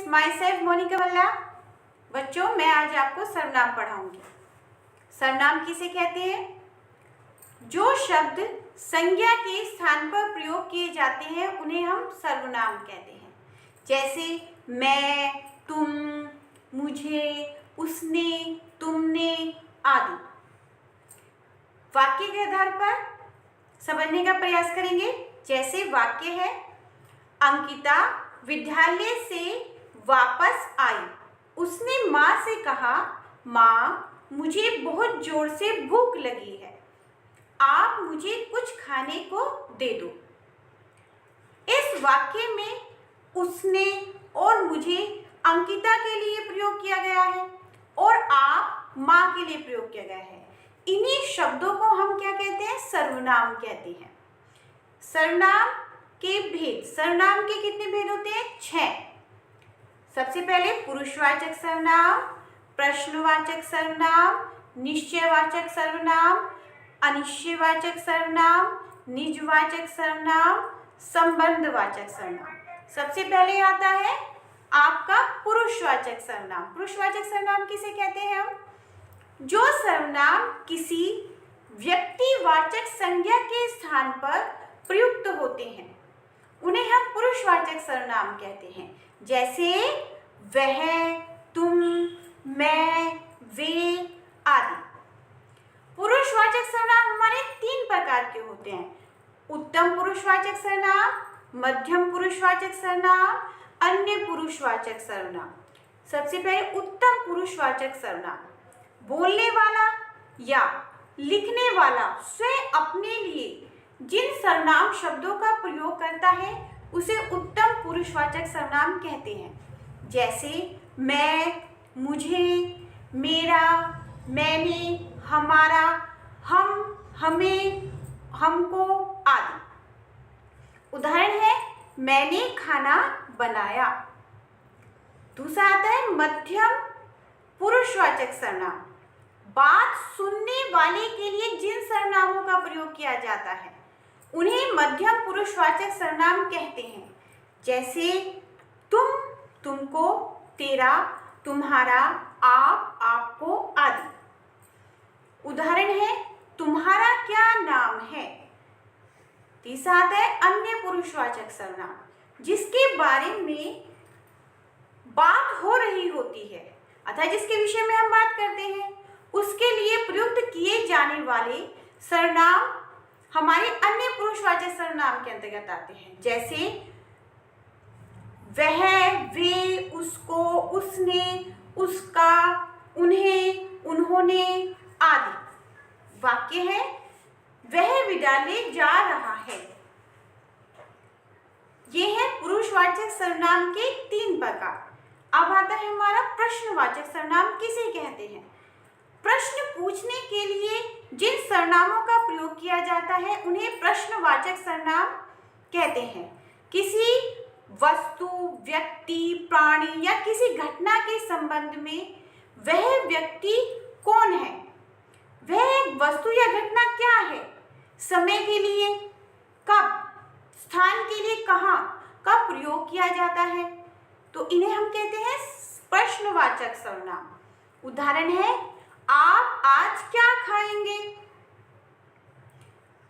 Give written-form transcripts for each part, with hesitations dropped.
My self Monika बल्ला। बच्चों, मैं आज आपको सर्वनाम पढ़ाऊंगी। सर्वनाम किसे कहते हैं? जो शब्द संज्ञा के स्थान पर प्रयोग किए जाते हैं उन्हें हम सर्वनाम कहते हैं। जैसे मैं, तुम, मुझे, उसने, तुमने आदि। वाक्य के आधार पर समझने का प्रयास करेंगे। जैसे वाक्य है, अंकिता विद्यालय से वापस आई। उसने माँ से कहा, माँ मुझे बहुत जोर से भूख लगी है, आप मुझे कुछ खाने को दे दो। इस वाक्य में उसने और मुझे अंकिता के लिए प्रयोग किया गया है और आप माँ के लिए प्रयोग किया गया है। इन्हीं शब्दों को हम क्या कहते हैं? सर्वनाम कहते हैं। सर्वनाम के भेद, सर्वनाम के कितने भेद होते हैं? 6। सबसे पहले पुरुषवाचक सर्वनाम, प्रश्नवाचक सर्वनाम, निश्चयवाचक सर्वनाम, अनिश्चयवाचक सर्वनाम, निजवाचक सर्वनाम, संबंधवाचक सर्वनाम। सबसे पहले आता है आपका पुरुषवाचक सर्वनाम। पुरुषवाचक सर्वनाम किसे कहते हैं हम? जो सर्वनाम किसी व्यक्तिवाचक संज्ञा के स्थान पर प्रयुक्त होते हैं उन्हें हम पुरुषवाचक सर्वनाम कहते हैं। जैसे वह, तुम, मैं, वे आदि। पुरुषवाचक सर्वनाम हमारे 3 प्रकार के होते हैं: उत्तम पुरुषवाचक सर्वनाम, मध्यम पुरुषवाचक सर्वनाम, अन्य पुरुषवाचक सर्वनाम। सबसे पहले उत्तम पुरुषवाचक सर्वनाम। बोलने वाला या लिखने वाला स्वयं अपने लिए जिन सर्वनाम शब्दों का प्रयोग करता है उसे उत्तम पुरुषवाचक सर्वनाम कहते हैं। जैसे मैं, मुझे, मेरा, मैंने, हमारा, हम, हमें, हमको आदि। उदाहरण है, मैंने खाना बनाया। दूसरा आता है मध्यम पुरुषवाचक सर्वनाम। बात सुनने वाले के लिए जिन सर्वनामों का प्रयोग किया जाता है उन्हें मध्यम पुरुषवाचक सर्वनाम कहते हैं। जैसे तुम, तुमको, तेरा, तुम्हारा, आप, आपको आदि। उदाहरण है, तुम्हारा क्या नाम है। तीसरा आता है अन्य पुरुषवाचक सर्वनाम, जिसके बारे में बात हो रही होती है अतः जिसके विषय में हम बात करते हैं उसके लिए प्रयुक्त किए जाने वाले सर्वनाम हमारे अन्य पुरुषवाचक सर्वनाम के अंतर्गत आते हैं। जैसे वह, वे, उसको, उसने, उसका, उन्हें, उन्होंने आदि। वाक्य है, वह विद्यालय जा रहा है। ये है पुरुषवाचक सर्वनाम के 3 प्रकार। अब आता है हमारा प्रश्नवाचक सर्वनाम किसे कहते हैं? प्रश्न पूछने के लिए जिन सर्वनामों का प्रयोग किया जाता है उन्हें प्रश्नवाचक सर्वनाम कहते हैं। किसी वस्तु, व्यक्ति, प्राणी या किसी घटना के संबंध में वह व्यक्ति कौन है, वह वस्तु या घटना क्या है, समय के लिए कब, स्थान के लिए कहाँ का प्रयोग किया जाता है, तो इन्हें हम कहते हैं प्रश्नवाचक सर्वनाम। उदाहरण है, आप आज क्या खाएंगे।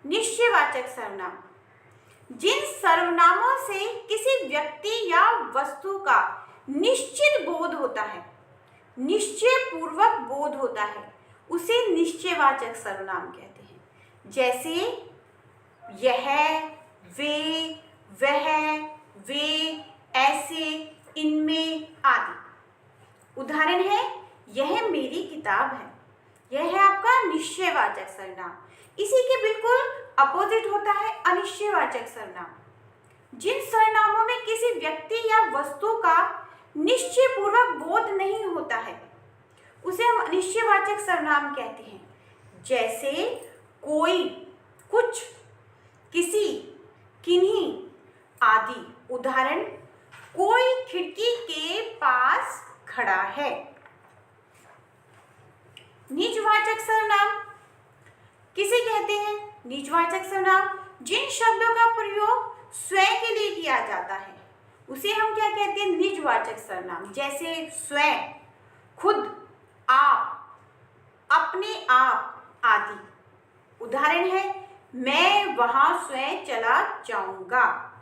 निश्चयवाचक सर्वनाम। जिन सर्वनामों से किसी व्यक्ति या वस्तु का निश्चित बोध होता है, निश्चय पूर्वक बोध होता है, उसे निश्चयवाचक सर्वनाम कहते हैं। जैसे यह, वे, वह, वे, ऐसे, इनमें आदि। उदाहरण है, यह मेरी किताब है। यह है आपका निश्चयवाचक सर्वनाम। इसी के बिल्कुल अपोजिट होता है अनिश्चयवाचक सर्वनाम। जिन सर्वनामों में किसी व्यक्ति या वस्तु का निश्चय पूर्वक बोध नहीं होता है उसे हम अनिश्चयवाचक सर्वनाम कहते हैं। जैसे कोई, कुछ, किसी, किन्हीं आदि। उदाहरण, कोई खिड़की के पास खड़ा है। निजवाचक सर्वनाम किसे कहते हैं? निजवाचक सर्वनाम जिन शब्दों का प्रयोग स्वयं के लिए किया जाता है उसे हम क्या कहते हैं, निजवाचक सर्वनाम। जैसे स्वयं, खुद, आप, अपने आप आदि। उदाहरण है, मैं वहां स्वयं चला जाऊंगा।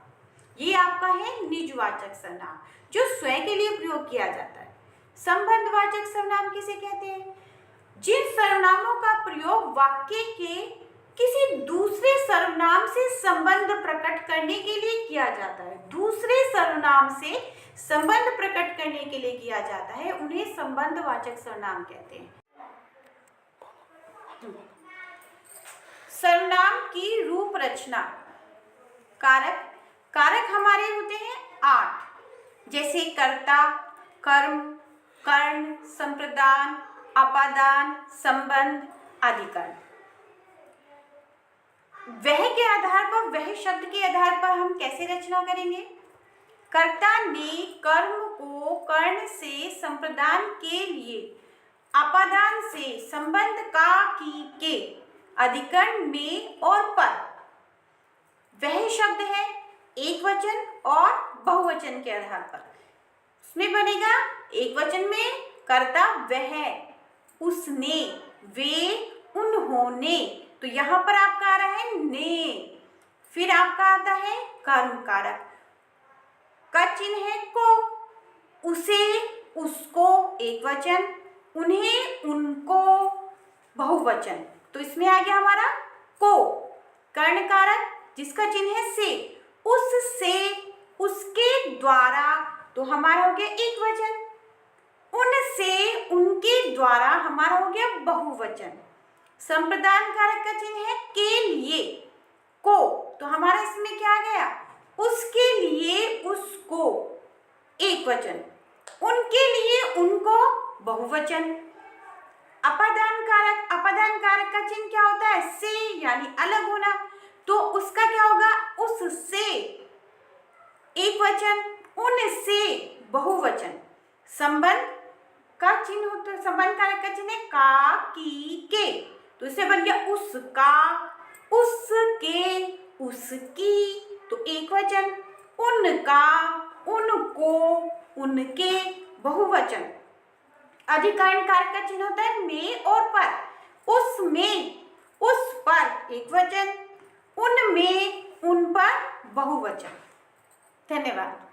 ये आपका है निजवाचक सर्वनाम जो स्वयं के लिए प्रयोग किया जाता है। संबंधवाचक सर्वनाम किसे कहते हैं? जिन सर्वनामों का प्रयोग वाक्य के किसी दूसरे सर्वनाम से संबंध प्रकट करने के लिए किया जाता है, दूसरे सर्वनाम से संबंध प्रकट करने के लिए किया जाता है, उन्हें संबंधवाचक सर्वनाम कहते हैं। सर्वनाम की रूप रचना। कारक, कारक हमारे होते हैं 8, जैसे कर्ता, कर्म, कर्ण, संप्रदान, अपादान, संबंध, अधिकरण। वह के आधार पर, वह शब्द के आधार पर हम कैसे रचना करेंगे? कर्ता ने कर्म को कर्ण से संप्रदान के लिए, अपादान से संबंध का, की के, अधिकरण में और पर। वह शब्द है एक वचन और बहुवचन के आधार पर। उसमें बनेगा एक वचन में कर्ता वह, उसने, वे, उन्होंने। तो यहां पर आपका आ रहा है ने। फिर आपका आता है कर्म कारक का चिन्ह है को, उसे, उसको एक वचन, उन्हें, उनको बहुवचन। तो इसमें आ गया हमारा को। कर्ण कारक जिसका चिन्ह है से, उससे, उसके द्वारा, तो हमारा हो गया एक वचन। उनसे, उनके द्वारा, हमारा हो गया बहुवचन। संप्रदान कारक का चिन्ह है के लिए, को, तो हमारा इसमें क्या आ गया? उसके लिए, उसको एक वचन, उनके लिए, उनको बहुवचन। अपादान कारक, अपादान कारक का चिन्ह क्या होता है? से, यानी अलग होना, तो उसका क्या होगा? उससे एक वचन, उनसे बहुवचन। संबंध का चिन्ह होता है, संबंध कारक का चिन्ह है का, की, के, तो इससे बन गया उसका, उसके, उसकी, तो एक वचन। उनका, उनको, उनके बहुवचन। अधिकरण कारक का चिन्ह होता है में और पर। उसमें, उस पर एक वचन, उनमें, उन पर बहुवचन। धन्यवाद।